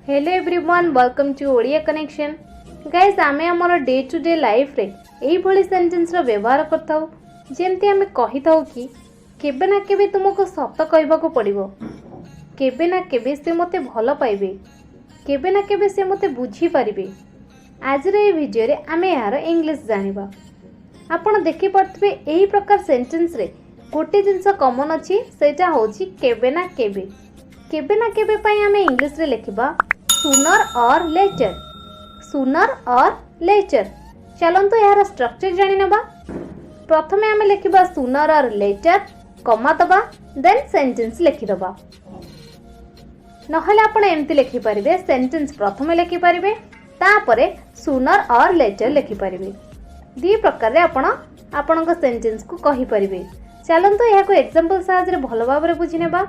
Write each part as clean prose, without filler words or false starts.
Hello everyone, welcome to Odia Connection. Guys, आमे हमर day to day life रे एई भली सेंटेंस रो व्यवहार करथाउ जेमती आमे कहिथाउ कि केबे ना केबे तुमको सत कहबा को पड़िबो, केबे ना केबे से मते भलो पाइबे, केबे ना केबे से मते बुझी पारिबे। आज रे वीडियो रे आमे यार इंग्लिश जानिबा। आपण देखि पड़थबे एही प्रकार सेंटेंस रे गोटे जिंस कॉमन अछि, सेटा होछि केबे ना केबे। केबे ना केबे पई आमे इंग्लिश रे लिखिबा सूनर और लेटर, सूनर और लेटर। चलंतु यार स्ट्रक्चर जानि नबा। प्रथमे आमे लिखिबा सूनर और लेटर, कमा दबा, देन सेंटेंस लिखि दबा। नहले आपण एमति लिखि परिबे, सेंटेंस प्रथमे लिखि परिबे, तापरे सूनर और लेटर लिखि परिबे। दी प्रकार रे आपणक सेंटेंस को कहि परिबे। चलंतु याको एग्जांपल साहाय्य रे भलो भाबरे बुझि नेबा।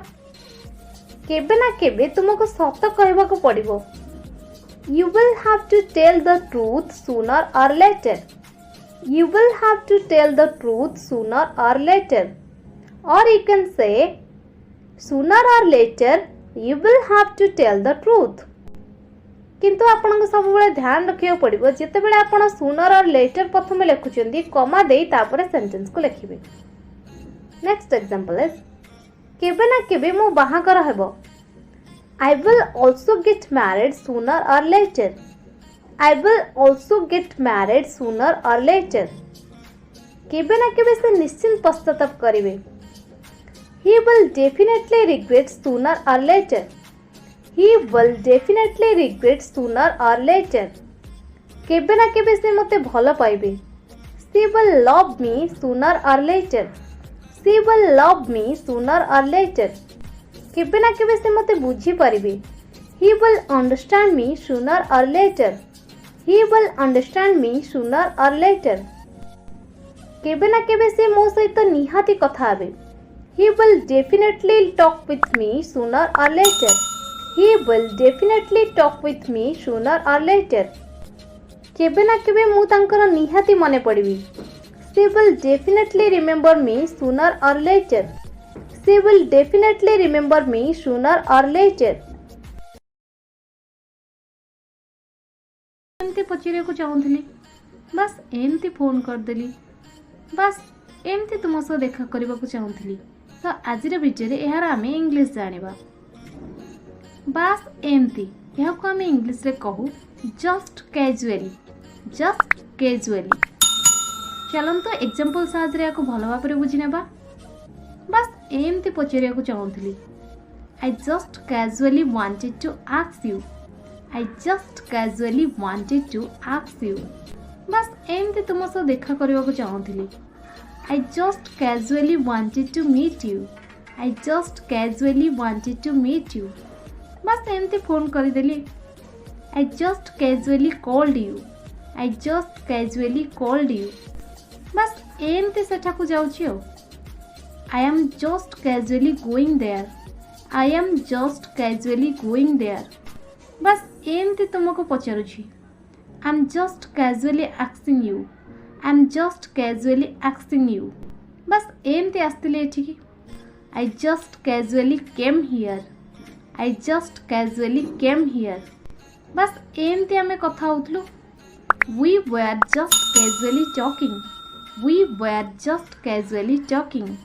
केबे ना केबे तुमको सत कहबा को पड़िबो। You will have to tell the truth sooner or later. You will have to tell the truth sooner or later. Or you can say sooner or later you will have to tell the truth. किंतु आपन को सब बेले ध्यान रखियो पड़िबो जेते बेले आपन सूनर और लेटर प्रथमे लिखुचंदी कमा देई तापरे सेंटेंस को लिखिबे। नेक्स्ट एग्जांपल इज केबे ना केबे मो बाहागर हेबो। I will also get married sooner or later. I will also get married sooner or later. केबे ना केबे से निश्चित पश्चाताप करिवे। He will definitely regret sooner or later. He will definitely regret sooner or later. केबे ना केबे से मते भलो पाइबे। She will love me sooner or later. She will love me sooner or later. केबे ना केबे से मते बुझी परिबे। He will understand me sooner or later. He will understand me sooner or later. केबे ना केबे से मो सहित निहाती कथा हेबे। He will definitely talk with me sooner or later. He will definitely talk with me sooner or later. केबे ना केबे मु तांकर निहाती मने पड़िबी। She will definitely remember me sooner or later. She will definitely remember me sooner or later. एमती पचरे को चाहूली, बस एमती फोन कर देली, बस एमती तुम सह देखा करबा को चाहूली। तो आज वीडियो रे यार आमे इंग्लिश जानिबा। बस एमती यह को आमे इंग्लिश रे कहू जस्ट कैजुअली, जस्ट कैजुअली। चलंतु एग्जांपल साहाय्य रे को भलो भाबरे बुझि नेबा। बस एमती पचरिया को चाहूली। I just casually wanted to ask you. I just casually wanted to ask you. बस एमती तुम सह देखा करबा को चाहूली। I just casually wanted to meet you. I just casually wanted to meet you. बस एमती फोन कर देली। I just casually called you. I just casually called you. बस एमती सेठा को जाउछि ओ। I am just casually going there. I am just casually going there. बस एमती तुमको पचारुछि। I'm just casually asking you. I'm just casually asking you. बस एमती आस्तिले एठिकी। I just casually came here. I just casually came here. बस एमती आमे कथा होतलु। We were just casually talking. We were just casually talking.